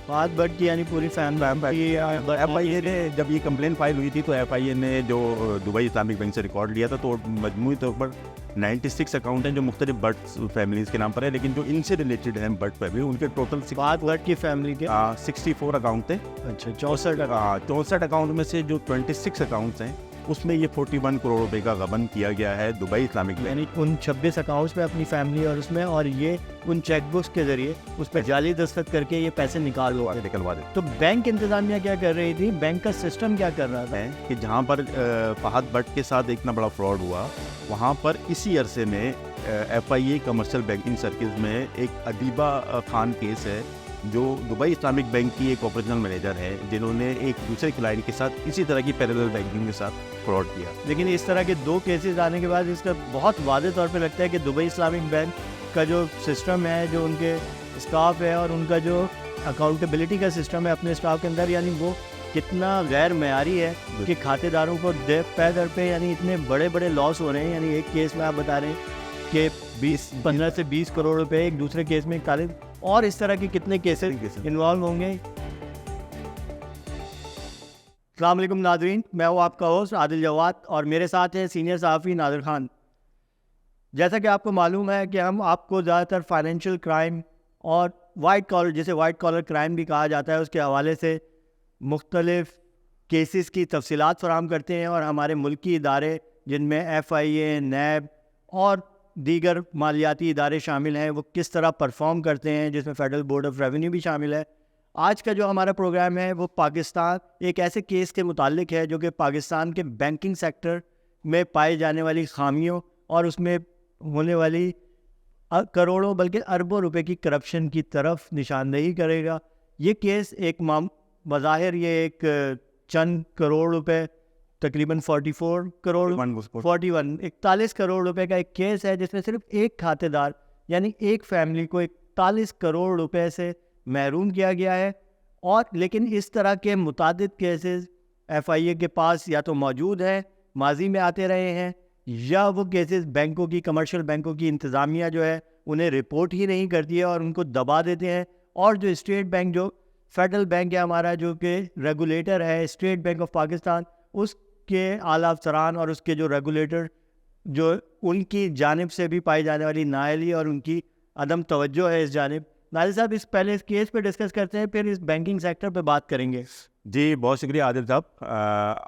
Fahad but کی یعنی پوری ایف آئی اے نے جب یہ کمپلین فائل ہوئی تھی تو ایف آئی اے نے جو دبئی اسلامک بینک سے ریکارڈ لیا تھا تو مجموعی طور پر 96 اکاؤنٹ ہیں جو مختلف بٹ فیملیز کے نام پر ہے، لیکن جو ان سے ریلیٹڈ ہیں بٹ فیملی ان کے ٹوٹل فہد بٹ کی فیملی کے 64 اکاؤنٹ تھے. اچھا 64 اکاؤنٹ میں سے جو 26 اکاؤنٹس ہیں اس میں یہ 41 کروڑ روپے کا غبن کیا گیا ہے دبئی اسلامک بینک. یعنی ان 26 اکاؤنٹس میں اپنی فیملی اور اس میں، اور یہ ان چیک بکس کے ذریعے اس پہ جعلی دستخط کر کے یہ پیسے نکالوا نکلوا دے تو بینک انتظامیہ کیا کر رہی تھی، بینک کا سسٹم کیا کر رہا تھا ہے کہ جہاں پر فہد بٹ کے ساتھ اتنا بڑا فراڈ ہوا، وہاں پر اسی عرصے میں F I A commercial banking circles میں ایک ادیبہ خان کیس ہے جو دبئی اسلامک بینک کی ایک آپریشنل مینیجر ہے، جنہوں نے ایک دوسرے کلائنٹ کے ساتھ اسی طرح کی پیرالل بینکنگ کے ساتھ فراڈ کیا. لیکن اس طرح کے 2 کیسز آنے کے بعد اس کا بہت واضح طور پہ لگتا ہے کہ دبئی اسلامک بینک کا جو سسٹم ہے، جو ان کے اسٹاف ہے اور ان کا جو اکاؤنٹیبلٹی کا سسٹم ہے اپنے اسٹاف کے اندر، یعنی وہ کتنا غیر معیاری ہے کہ کھاتے داروں کو پے در پہ یعنی اتنے بڑے بڑے لاس ہو رہے ہیں. یعنی ایک کیس میں آپ بتا رہے ہیں کہ 15 سے 20 کروڑ روپے، ایک دوسرے کیس میں 41، اور اس طرح کے کتنے کیسز انوالو ہوں گے. السلام علیکم ناظرین، میں ہوں آپ کا ہوسٹ عادل جواد اور میرے ساتھ ہیں سینئر صحافی نادر خان. جیسا کہ آپ کو معلوم ہے کہ ہم آپ کو زیادہ تر فائنینشیل کرائم اور وائٹ کالر، جسے وائٹ کالر کرائم بھی کہا جاتا ہے، اس کے حوالے سے مختلف کیسز کی تفصیلات فراہم کرتے ہیں، اور ہمارے ملکی ادارے جن میں ایف آئی اے، نیب اور دیگر مالیاتی ادارے شامل ہیں وہ کس طرح پرفارم کرتے ہیں، جس میں فیڈرل بورڈ آف ریونیو بھی شامل ہے. آج کا جو ہمارا پروگرام ہے وہ پاکستان ایک ایسے کیس کے متعلق ہے جو کہ پاکستان کے بینکنگ سیکٹر میں پائے جانے والی خامیوں اور اس میں ہونے والی کروڑوں بلکہ اربوں روپے کی کرپشن کی طرف نشاندہی کرے گا. یہ کیس ایک بظاہر یہ ایک چند کروڑ روپے، تقریباً 41 کروڑ روپے کا ایک کیس ہے، جس میں صرف ایک کھاتے دار یعنی ایک فیملی کو 41 کروڑ روپے سے محروم کیا گیا ہے. اور لیکن اس طرح کے متعدد کیسز ایف آئی اے کے پاس یا تو موجود ہیں، ماضی میں آتے رہے ہیں، یا وہ کیسز بینکوں کی، کمرشل بینکوں کی انتظامیہ جو ہے انہیں رپورٹ ہی نہیں کرتی ہے اور ان کو دبا دیتے ہیں. اور جو اسٹیٹ بینک، جو فیڈرل بینک ہے ہمارا، جو کہ ریگولیٹر ہے اسٹیٹ بینک آف پاکستان، اس کے اعلیٰ افسران اور اس کے جو ریگولیٹر، جو ان کی جانب سے بھی پائی جانے والی نااہلی اور ان کی عدم توجہ ہے اس جانب. ناظر صاحب، پہلے اس کیس پہ ڈسکس کرتے ہیں، پھر اس بینکنگ سیکٹر پہ بات کریں گے. جی بہت شکریہ عادل صاحب.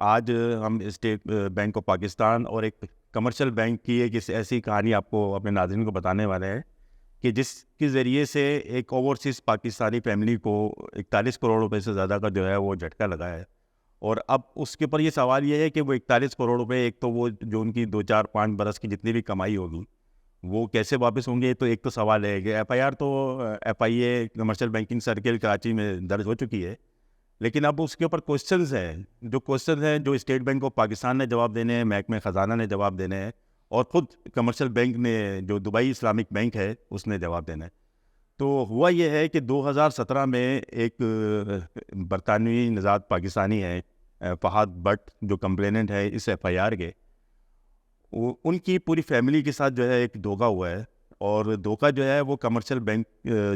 آج ہم اسٹیٹ بینک آف پاکستان اور ایک کمرشل بینک کی ایک ایسی کہانی آپ کو، اپنے ناظرین کو بتانے والے ہیں کہ جس کے ذریعے سے ایک اوورسیز پاکستانی فیملی کو 41 کروڑ روپے سے زیادہ کا جو ہے وہ جھٹکا لگا ہے. اور اب اس کے اوپر یہ سوال یہ ہے کہ وہ 41 کروڑ روپے، ایک تو وہ جو ان کی 2-4-5 برس کی جتنی بھی کمائی ہوگی وہ کیسے واپس ہوں گے. تو ایک تو سوال ہے کہ ایف آئی آر تو F I A commercial banking circle Karachi میں درج ہو چکی ہے، لیکن اب اس کے اوپر کوشچنز ہیں، جو اسٹیٹ بینک آف پاکستان نے جواب دینے ہیں، محکمہ خزانہ نے جواب دینے ہیں، اور خود کمرشل بینک نے، جو دبئی اسلامک بینک ہے، اس نے جواب دینا ہے. تو ہوا یہ ہے کہ 2017 میں ایک برطانوی نژاد پاکستانی ہے، فہد بٹ، جو کمپلیننٹ ہے اس ایف آئی آر کے، ان کی پوری فیملی کے ساتھ جو ہے ایک دھوکہ ہوا ہے. اور دھوکہ جو ہے وہ کمرشل بینک،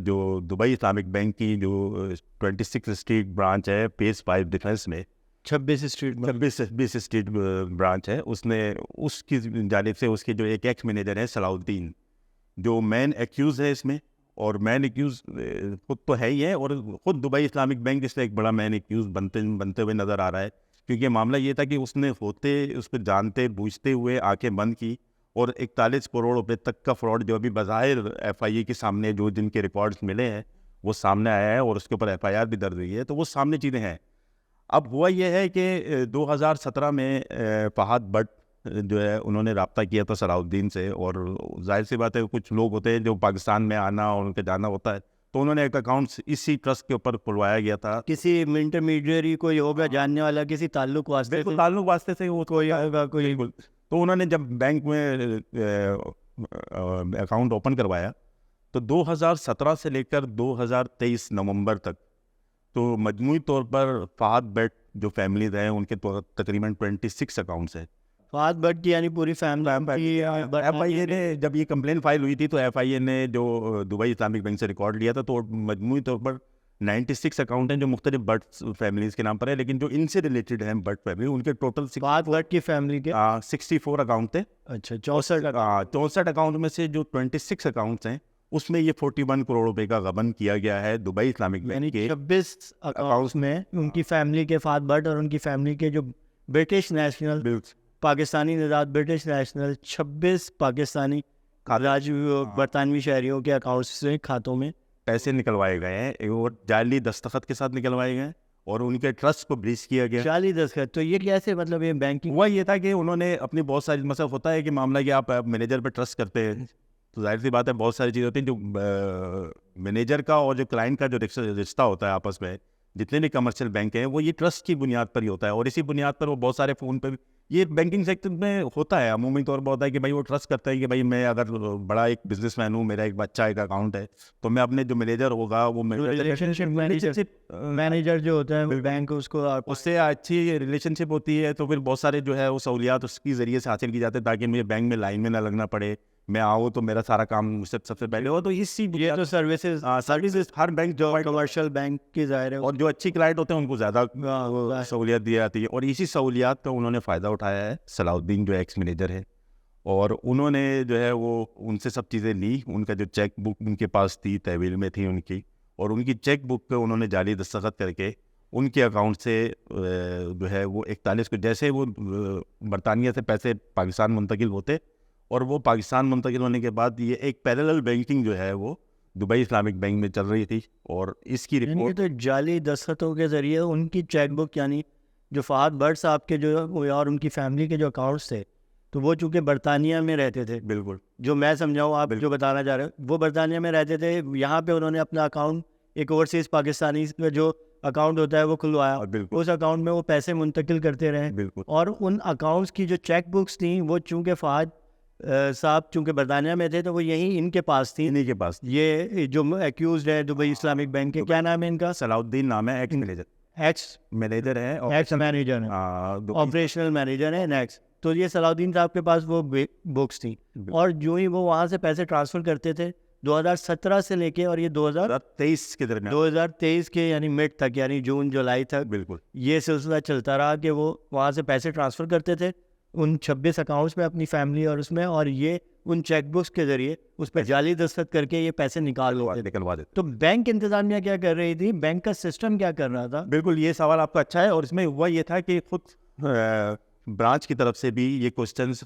جو دبئی اسلامک بینک کی جو 26 اسٹریٹ برانچ ہے فیز 5 ڈیفینس میں، 26 اسٹریٹ برانچ ہے، اس نے، اس کی جانب سے اس کے جو ایک ایکس مینیجر ہے صلاح الدین، جو مین ایکیوز ہے اس میں. اور مین ایکیوز خود تو ہے ہی ہے، اور خود دبئی اسلامک بینک اس سے ایک بڑا مین ایکیوز بنتے ہوئے نظر آ رہا ہے. کیونکہ معاملہ یہ تھا کہ اس نے اس کو جانتے بوجھتے ہوئے آنکھیں بند کی، اور 41 کروڑ روپے تک کا فراڈ جو ابھی بظاہر ایف آئی اے کے سامنے جو جن کے ریکارڈز ملے ہیں وہ سامنے آیا ہے، اور اس کے اوپر ایف آئی آر بھی درج ہوئی ہے، تو وہ سامنے چیزیں ہیں. اب ہوا یہ ہے کہ 2017 میں فہد بٹ جو ہے انہوں نے رابطہ کیا تھا صلاح الدین سے، اور ظاہر سی بات ہے کچھ لوگ ہوتے ہیں جو پاکستان میں آنا اور ان کے جانا ہوتا ہے، تو انہوں نے ایک اکاؤنٹ اسی ٹرسٹ کے اوپر کھلوایا گیا تھا. کسی انٹرمیڈیری کوئی ہوگا جاننے والا، کسی تعلق واسطے سے، تعلق واسطے سے وہ کوئی ہوگا کوئی. تو انہوں نے جب بینک میں اکاؤنٹ اوپن کروایا تو 2017 سے لے کر 2023 نومبر تک تو مجموعی طور پر فہد بٹ جو فیملیز ہیں ان کے تقریباً 26 اکاؤنٹس ہیں. فہد بٹ کی یعنی پوری فیملی. ایف آئی اے نے جب یہ کمپلین فائل ہوئی تھی تو ایف آئی اے نے جو دبئی اسلامک بینک سے ریکارڈ لیا تھا تو مجموعی طور پر 96 اکاؤنٹ ہیں جو مختلف بٹ فیملیز کے نام پر ہے, لیکن جو ان سے ریلیٹڈ ہیں بٹ فیملی ان کے ٹوٹل 5 کی فیملی کے 64 اکاؤنٹ تھے. اچھا 64 64 اکاؤنٹ میں سے جو 26 اکاؤنٹس ہیں اس میں یہ 41 کروڑ روپے کا غبن کیا گیا ہے دبئی اسلامک بینک کے. 26 اکاؤنٹس میں ان کی فیملی کے فات بٹ اور ان کی فیملی کے جو برٹش نیشنل پاکستانی نژاد برٹش نیشنل 26 پاکستانی برطانوی شہریوں کے اکاؤنٹس سے کھاتوں میں پیسے نکلوائے گئے ہیں اور جعلی دستخط کے ساتھ نکلوائے گئے اور ان کے ٹرسٹ کو بریچ کیا گیا. 40 دستخط. تو یہ کیسے مطلب یہ بینکنگ ہوا یہ تھا کہ انہوں نے اپنی بہت ساری مثلا ہوتا ہے کہ معاملہ کہ آپ مینیجر پہ ٹرسٹ کرتے ہیں تو ظاہر سی بات ہے بہت ساری چیزیں ہوتی ہیں جو مینیجر کا اور جو کلائنٹ کا جو رشتہ ہوتا ہے آپس میں جتنے بھی کمرشل بینک ہیں وہ یہ ٹرسٹ کی بنیاد پر ہی ہوتا ہے اور اسی بنیاد پر وہ بہت سارے فون پہ یہ بینکنگ سیکٹر میں ہوتا ہے عمومی طور پر ہوتا ہے کہ بھائی وہ ٹرسٹ کرتا ہے کہ بھائی میں اگر بڑا ایک بزنس مین ہوں میرا ایک بچہ ایک اکاؤنٹ ہے تو میں اپنے جو مینیجر ہوگا وہ ریلیشن شپ مینیجر جو ہوتا ہے بینک اس کو اس سے اچھی ریلیشن شپ ہوتی ہے تو پھر بہت سارے جو ہے وہ سہولیات اس کے ذریعے سے حاصل کی جاتے ہیں تاکہ مجھے بینک میں لائن میں نہ لگنا پڑے, میں آؤں تو میرا سارا کام مجھ سے سب سے پہلے ہو. تو اسی یہ تو سروسز ہر بینک جو کمرشل بینک کی ظاہر ہے اور جو اچھی کلائنٹ ہوتے ہیں ان کو زیادہ سہولیات دی جاتی ہے اور اسی سہولیات کا انہوں نے فائدہ اٹھایا ہے صلاح الدین جو ایکس مینیجر ہے اور انہوں نے جو ہے وہ ان سے سب چیزیں لی. ان کا جو چیک بک ان کے پاس تھی تحویل میں تھی ان کی اور ان کی چیک بک پہ انہوں نے جعلی دستخط کر کے ان کے اکاؤنٹ سے جو ہے وہ 41 کو جیسے وہ برطانیہ سے پیسے پاکستان منتقل ہوتے اور وہ پاکستان منتقل ہونے کے بعد یہ ایک پیرلل بینکنگ جو ہے وہ دبئی اسلامک بینک میں چل رہی تھی اور اس کی رپورٹ تو جعلی دستخطوں کے ذریعے ان کی چیک بک یعنی جو فہد بٹ صاحب کے جو اور ان کی فیملی کے جو اکاؤنٹس تھے تو وہ چونکہ برطانیہ میں رہتے تھے, بالکل جو میں سمجھاؤں آپ جو بتانا چاہ رہے ہیں وہ برطانیہ میں رہتے تھے, یہاں پہ انہوں نے اپنا اکاؤنٹ ایک اوورسیز پاکستانی کا جو اکاؤنٹ ہوتا ہے وہ کھلوایا, اس اکاؤنٹ میں وہ پیسے منتقل کرتے رہے اور ان اکاؤنٹس کی جو چیک بکس تھیں وہ چونکہ فہد صاحب چونکہ برطانیہ میں تھے تو وہ یہیں ان کے پاس تھی, انہیں کے پاس. یہ جو ایکیوزڈ ہے دبئی اسلامک بینک کے, کیا نام ہے ان کا؟ صلاح الدین نام ہے, ایکس مینیجر ہے, ایکس مینیجر ہے, آپریشنل مینیجر ہے نیکس. تو یہ صلاح الدین صاحب کے پاس وہ بکس تھیں اور جو ہی وہ وہاں سے پیسے ٹرانسفر کرتے تھے 2017 سے لے کے اور یہ 2023 کے درمیان 2023 کے یعنی مڈ تک یعنی جون جولائی تک بالکل یہ سلسلہ چلتا رہا کہ وہ وہاں سے پیسے ٹرانسفر کرتے تھے ان 26 اکاؤنٹس میں اپنی فیملی اور اس میں, اور یہ ان چیک بکس کے ذریعے اس پہ جعلی دستخط کر کے یہ پیسے نکلوا دیتے. تو بینک انتظامیہ کیا کر رہی تھی, بینک کا سسٹم کیا کر رہا تھا؟ بالکل یہ سوال آپ کا اچھا ہے اور اس میں ہوا یہ تھا کہ خود برانچ کی طرف سے بھی یہ کوسچنس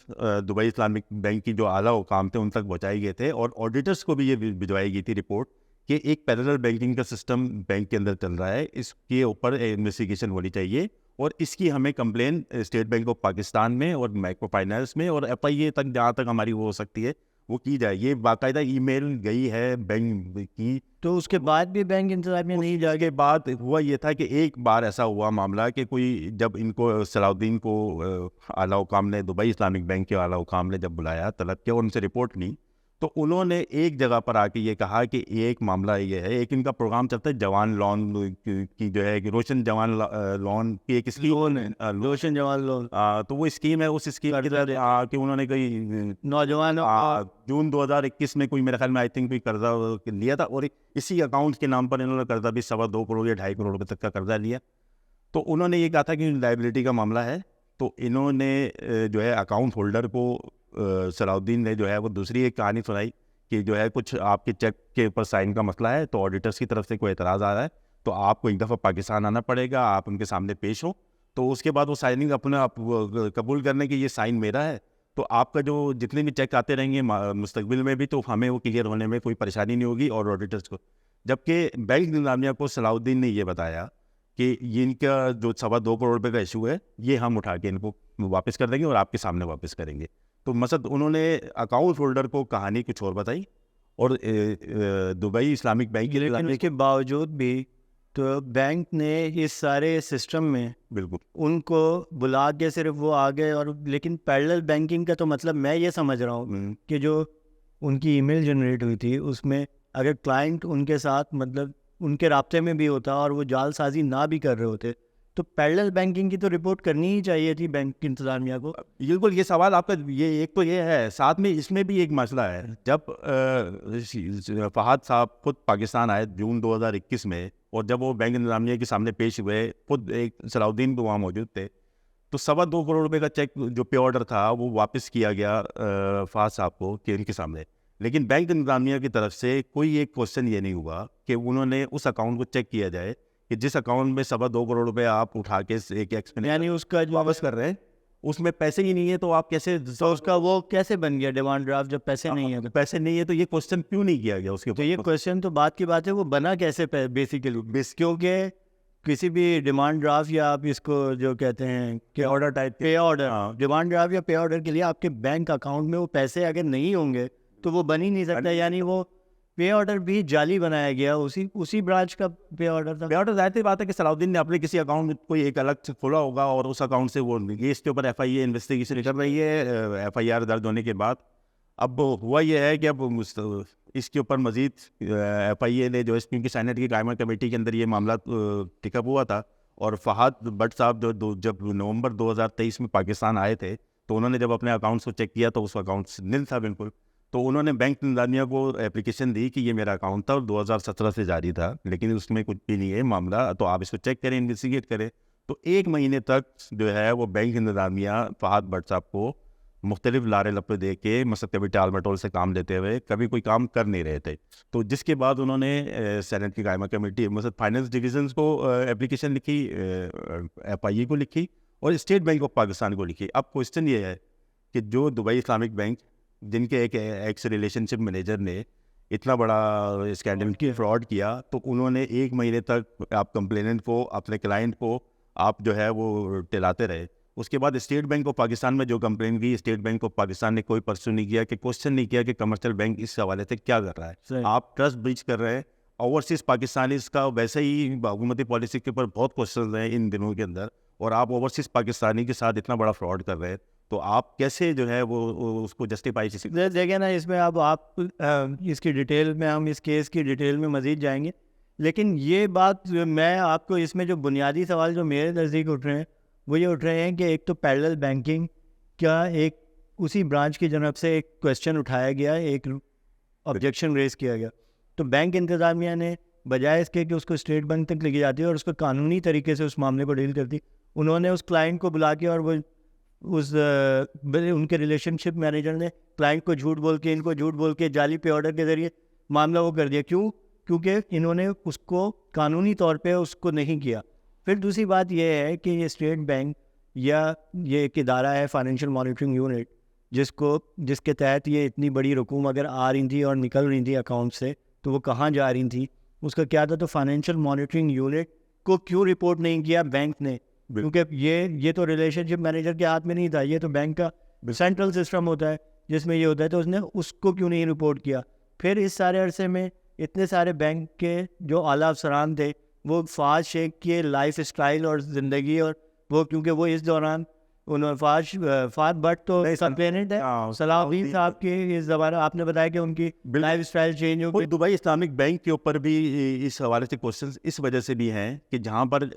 دبئی اسلامک بینک کی جو اعلیٰ حکام تھے ان تک پہنچائے گئے تھے اور آڈیٹرس کو بھی یہ بھجوائی گئی تھی رپورٹ کہ ایک پیرلل بینکنگ کا سسٹم بینک کے اندر چل رہا ہے, اس کے اوپر انویسٹیگیشن ہونی چاہیے اور اس کی ہمیں complaint State Bank of Pakistan میں اور مائکرو فائنانس میں اور ایف آئی اے تک جہاں تک ہماری وہ ہو سکتی ہے وہ کی جائے. یہ باقاعدہ ای میل گئی ہے بینک کی. تو اس کے بعد بھی بینک انتظامیہ نہیں جا کے بعد ہوا یہ تھا کہ ایک بار ایسا ہوا معاملہ کہ کوئی جب ان کو صلاح الدین کو اعلیٰ حکام نے دبئی اسلامک بینک کے اعلیٰ حکام نے جب بلایا طلب کیا اور ان سے رپورٹ لی تو انہوں نے ایک جگہ پر آ کے یہ کہا کہ ایک معاملہ یہ ہے, ایک ان کا پروگرام چلتا ہے جوان لون کی جو ہے کہ روشن جوان لون کی ایک اسکیم ہے, روشن جوان لون, تو وہ اسکیم ہے. اس اسکیم کی طرح کہ انہوں نے کوئی نوجوان جون 2021 میں کوئی میرے خیال میں آئی تھنک کوئی قرضہ لیا تھا اور اسی اکاؤنٹ کے نام پر انہوں نے قرضہ بھی 2.25 کروڑ یا 2.5 کروڑ روپے تک کا قرضہ لیا. تو انہوں نے یہ کہا تھا کہ لائبلٹی کا معاملہ ہے تو انہوں نے جو ہے اکاؤنٹ ہولڈر کو صلاح الدین نے جو ہے وہ دوسری ایک کہانی سنائی کہ جو ہے کچھ آپ کے چیک کے اوپر سائن کا مسئلہ ہے تو آڈیٹرس کی طرف سے کوئی اعتراض آ رہا ہے تو آپ کو ایک دفعہ پاکستان آنا پڑے گا, آپ ان کے سامنے پیش ہو. تو اس کے بعد وہ سائننگ اپنے آپ قبول کرنے کی یہ سائن میرا ہے تو آپ کا جو جتنے بھی چیک آتے رہیں گے مستقبل میں بھی تو ہمیں وہ کلیئر ہونے میں کوئی پریشانی نہیں ہوگی اور آڈیٹرس کو. جبکہ بینک انتظامیہ کو صلاح الدین نے یہ بتایا کہ یہ ان کا جو 2.25 کروڑ روپے کا ایشو ہے یہ ہم اٹھا کے ان کو واپس کر دیں گے اور آپ کے سامنے واپس کریں گے. تو مثلا انہوں نے اکاؤنٹ ہولڈر کو کہانی کچھ اور بتائی اور دبئی اسلامک بینک کے لیکن اس کے باوجود بھی تو بینک نے اس سارے سسٹم میں بالکل ان کو بلا کے صرف وہ آ گئے اور لیکن پیرلل بینکنگ کا تو مطلب میں یہ سمجھ رہا ہوں کہ جو ان کی ای میل جنریٹ ہوئی تھی اس میں اگر کلائنٹ ان کے ساتھ مطلب ان کے رابطے میں بھی ہوتا اور وہ جال سازی نہ بھی کر رہے ہوتے تو پیرلل بینکنگ کی تو رپورٹ کرنی ہی چاہیے تھی بینک انتظامیہ کو. بالکل یہ سوال آپ کا یہ ایک تو یہ ہے, ساتھ میں اس میں بھی ایک مسئلہ ہے. جب فہد صاحب خود پاکستان آئے جون 2021 میں, اور جب وہ بینک انتظامیہ کے سامنے پیش ہوئے, خود ایک صلاح الدین بھی وہاں موجود تھے, تو 2.25 کروڑ روپے کا چیک جو پے آرڈر تھا وہ واپس کیا گیا فہد صاحب کو کہ ان کے سامنے. لیکن بینک انتظامیہ کی طرف سے کوئی ایک کوشچن یہ نہیں ہوا کہ انہوں نے اس اکاؤنٹ کو چیک کیا جائے کہ جس اکاؤنٹ میں 2.25 کروڑ روپے آپ اٹھا کے ایک یعنی اس کا جو واپس کر رہے ہیں اس میں پیسے ہی نہیں ہے, تو آپ کیسے, تو اس کا وہ کیسے بن گیا ڈیمانڈ ڈرافٹ جب پیسے نہیں ہیں؟ پیسے نہیں ہے تو یہ کوشچن کیوں نہیں کیا گیا اس کے تو یہ کوشچن تو بات کی بات ہے, وہ بنا کیسے بیسیکلی, کیونکہ کسی بھی ڈیمانڈ ڈرافٹ یا آپ اس کو جو کہتے ہیں کہ order type pay order, demand draft یا پے آرڈر کے لیے آپ کے بینک اکاؤنٹ میں وہ پیسے اگر نہیں ہوں گے تو وہ بن ہی نہیں سکتا. یعنی وہ پے آرڈر بھی جعلی بنایا گیا, اسی برانچ کا پے آرڈر تھا. پے آرڈر ظاہر سی بات ہے کہ صلاح الدین نے اپنے کسی اکاؤنٹ میں کوئی ایک الگ سے کھولا ہوگا اور اس اکاؤنٹ سے وہ, یہ اس کے اوپر ایف آئی اے انویسٹیگیشن کر رہی ہے. ایف آئی آر درج ہونے کے بعد اب ہوا یہ ہے کہ اب اس کے اوپر مزید ایف آئی اے نے جو اس کی سینٹ کی قائمہ کمیٹی کے اندر یہ معاملہ ٹک اپ ہوا تھا, اور فہد بٹ صاحب جو جب نومبر 2023 میں پاکستان آئے تھے تو انہوں نے جب اپنے اکاؤنٹس کو چیک کیا تو اس اکاؤنٹ نل تھا بالکل. تو انہوں نے بینک انتظامیہ کو اپلیکیشن دی کہ یہ میرا اکاؤنٹ تھا اور 2017 سے جاری تھا, لیکن اس میں کچھ بھی نہیں ہے معاملہ, تو آپ اس کو چیک کریں, انویسٹیگیٹ کریں. تو 1 مہینے تک جو ہے وہ بینک انتظامیہ فہد بٹ صاحب کو مختلف لارے لپے دے کے مسکتبی ٹال مٹول سے کام لیتے ہوئے کبھی کوئی کام کر نہیں رہے تھے. تو جس کے بعد انہوں نے سینٹ کی قائمہ کمیٹی فائنانس ڈویژنس کو اپلیکیشن لکھی, ایف آئی اے کو لکھی اور اسٹیٹ بینک آف پاکستان کو لکھی. اب کوشچن یہ ہے کہ جو دبئی اسلامک بینک, جن کے ایک ایکس ریلیشن شپ مینیجر نے اتنا بڑا اسکینڈل کی فراڈ کیا, تو انہوں نے 1 مہینے تک آپ کمپلیننٹ کو, اپنے کلائنٹ کو آپ جو ہے وہ ٹلاتے رہے. اس کے بعد اسٹیٹ بینک آف پاکستان میں جو کمپلین کی, اسٹیٹ بینک آف پاکستان نے کوئی پرسو نہیں کیا کہ کوشچن نہیں کیا کہ کمرشل بینک اس حوالے سے کیا کر رہا ہے. آپ ٹرسٹ بریچ کر رہے ہیں. اوورسیز پاکستانیز کا ویسے ہی حکومتی پالیسی کے اوپر بہت کوشچنز ہیں ان دنوں کے اندر, اور آپ اوورسیز پاکستانی کے ساتھ اتنا بڑا فراڈ کر رہے ہیں, تو آپ کیسے جو ہے وہ اس کو جسٹیفائی دیکھیں نا. اس میں اب آپ اس کی ڈیٹیل میں, ہم اس کیس کی ڈیٹیل میں مزید جائیں گے, لیکن یہ بات میں آپ کو اس میں جو بنیادی سوال جو میرے نزدیک اٹھ رہے ہیں وہ یہ اٹھ رہے ہیں کہ ایک تو پیرلل بینکنگ کا ایک اسی برانچ کی جانب سے ایک کویسچن اٹھایا گیا, ایک آبجیکشن ریز کیا گیا, تو بینک انتظامیہ نے بجائے اس کے کہ اس کو اسٹیٹ بینک تک لے کے جاتی ہے اور اس کو قانونی طریقے سے اس معاملے کو ڈیل کرتی, انہوں نے اس کلائنٹ کو بلا کے, اور وہ ان کے ریلیشن شپ مینیجر نے کلائنٹ کو جھوٹ بول کے, ان کو جھوٹ بول کے جعلی پے آرڈر کے ذریعے معاملہ وہ کر دیا. کیونکہ انہوں نے اس کو قانونی طور پہ اس کو نہیں کیا. پھر دوسری بات یہ ہے کہ یہ اسٹیٹ بینک یا یہ ایک ادارہ ہے فائنینشیل مانیٹرنگ یونٹ, جس کے تحت یہ اتنی بڑی رقوم اگر آ رہی تھی اور نکل رہی تھی اکاؤنٹ سے, تو وہ کہاں جا رہی تھی, اس کا کیا تھا. تو فائنینشیل مانیٹرنگ یونٹ کو کیوں رپورٹ نہیں کیا بینک نے, کیونکہ یہ تو ریلیشن شپ مینیجر کے ہاتھ میں نہیں تھا, یہ تو بینک کا سینٹرل سسٹم ہوتا ہے جس میں یہ ہوتا ہے, تو اس نے اس کو کیوں نہیں رپورٹ کیا. پھر اس سارے عرصے میں اتنے سارے بینک کے جو اعلیٰ افسران تھے وہ فہد شیخ کے لائف اسٹائل اور زندگی, اور وہ کیونکہ وہ اس دوران فہد بٹ تو کمپلیننٹ ہے, صلاح الدین صاحب کی اس زمانے آپ نے بتایا کہ ان کی لائف اسٹائل چینج ہو گئی. دبئی اسلامک بینک کے اوپر بھی اس حوالے سے کوشچنز اس وجہ سے بھی ہیں کہ جہاں پر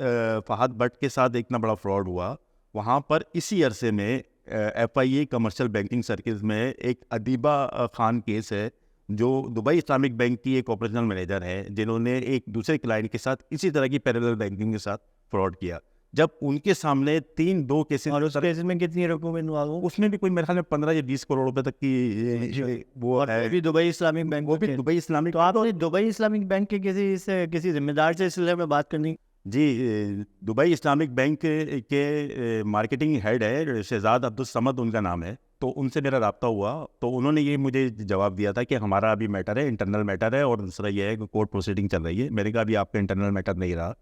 فہد بٹ کے ساتھ اتنا بڑا فراڈ ہوا, وہاں پر اسی عرصے میں F I A commercial banking circles میں ایک ادیبہ خان کیس ہے, جو دبئی اسلامک بینک کی ایک آپریشنل مینیجر ہے, جنہوں نے ایک دوسرے کلائنٹ کے ساتھ اسی طرح کی پیرلل بینکنگ کے ساتھ فراڈ کیا. جب ان کے سامنے 2 کیسز, اور اس کیس میں کتنی رقم انوالو ہو, اس میں بھی کوئی میرے خیال میں 15 یا 20 کروڑ روپے تک کی وہ ہے. دبئی اسلامک بینک, وہ بھی دبئی اسلامک. تو آپ نے دبئی اسلامک بینک کے کسی ذمہ دار سے اس سلسلے میں بات کرنی. جی, دبئی اسلامک بینک کے مارکیٹنگ ہیڈ ہے شہزاد عبدالصمد ان کا نام ہے, تو ان سے میرا رابطہ ہوا, تو انہوں نے یہ مجھے جواب دیا تھا کہ ہمارا ابھی میٹر ہے, انٹرنل میٹر ہے, اور دوسرا یہ ہے کہ کورٹ پروسیڈنگ چل رہی ہے. میں نے کہا ابھی آپ کا انٹرنل میٹر نہیں رہا,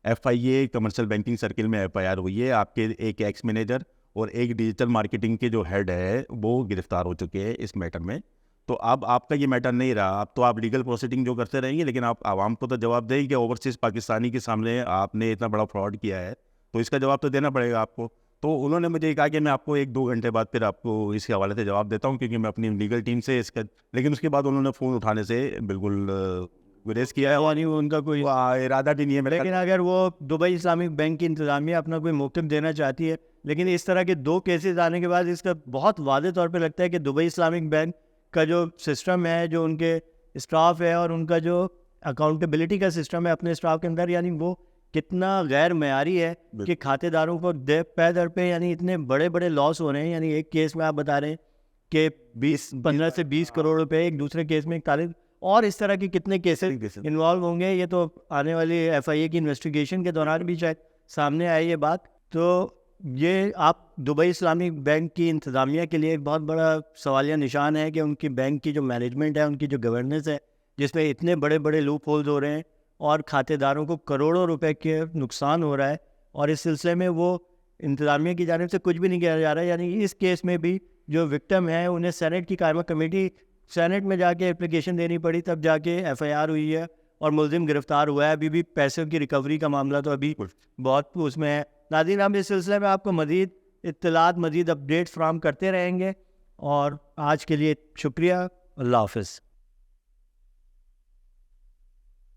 F I A commercial banking circle میں ایف آئی آر ہوئی ہے, آپ کے ایک ایکس مینیجر اور ایک ڈیجیٹل مارکیٹنگ کے جو ہیڈ ہے وہ گرفتار ہو چکے ہیں اس میٹر میں. تو اب آپ کا یہ میٹر نہیں رہا, اب تو آپ لیگل پروسیڈنگ جو کرتے رہیں گے, لیکن آپ عوام کو تو جواب دیں کہ اوورسیز پاکستانی کے سامنے آپ نے اتنا بڑا فراڈ کیا ہے, تو اس کا جواب تو دینا پڑے گا آپ کو. تو انہوں نے مجھے کہا کہ میں آپ کو 1-2 گھنٹے بعد پھر آپ کو اس کے حوالے سے جواب دیتا ہوں, کیونکہ میں اپنی لیگل ٹیم سے لیکن اس کے بعد انہوں نے فون اٹھانے سے بالکل گریز کیا ہے یعنی ان کا کوئی ارادہ بھی نہیں ہے میرے لیکن اگر وہ دبئی اسلامک بینک کی انتظامیہ اپنا کوئی موقف دینا چاہتی ہے، لیکن اس طرح کے 2 کیسز آنے کے بعد اس کا بہت واضح طور پہ لگتا ہے کہ دبئی اسلامک بینک کا جو سسٹم ہے، جو ان کے اسٹاف ہے اور ان کا جو اکاؤنٹیبلٹی کا سسٹم ہے اپنے اسٹاف کے اندر، یعنی وہ کتنا غیر معیاری ہے کہ کھاتے داروں کو پے در پہ یعنی اتنے بڑے بڑے لاس ہو رہے ہیں. یعنی ایک کیس میں آپ بتا رہے ہیں کہ 15 سے 20 کروڑ روپے، ایک دوسرے کیس میں 41، اور اس طرح کے کتنے کیسز انوالو ہوں گے. یہ تو آنے والی ایف آئی اے کی انویسٹیگیشن کے دوران بھی شاید سامنے آئے یہ بات. تو یہ آپ دبئی اسلامک بینک کی انتظامیہ کے لیے ایک بہت بڑا سوالیہ نشان ہے کہ ان کی بینک کی جو مینجمنٹ ہے، ان کی جو گورننس ہے، جس میں اتنے بڑے بڑے لوپ ہولز ہو رہے ہیں اور کھاتے داروں کو کروڑوں روپے کے نقصان ہو رہا ہے، اور اس سلسلے میں وہ انتظامیہ کی جانب سے کچھ بھی نہیں کیا جا رہا ہے. یعنی اس کیس میں بھی جو وکٹم ہیں انہیں سینٹ کی قائمہ کمیٹی، سینٹ میں جا کے اپلیکیشن دینی پڑی، تب جا کے ایف آئی آر ہوئی ہے اور ملزم گرفتار ہوا ہے. ابھی بھی پیسوں کی ریکوری کا معاملہ تو ابھی بہت اس میں ہے. ناظرین، ہم اس سلسلے میں آپ کو مزید اطلاعات، مزید اپڈیٹس فراہم کرتے رہیں گے، اور آج کے لیے شکریہ. اللہ حافظ.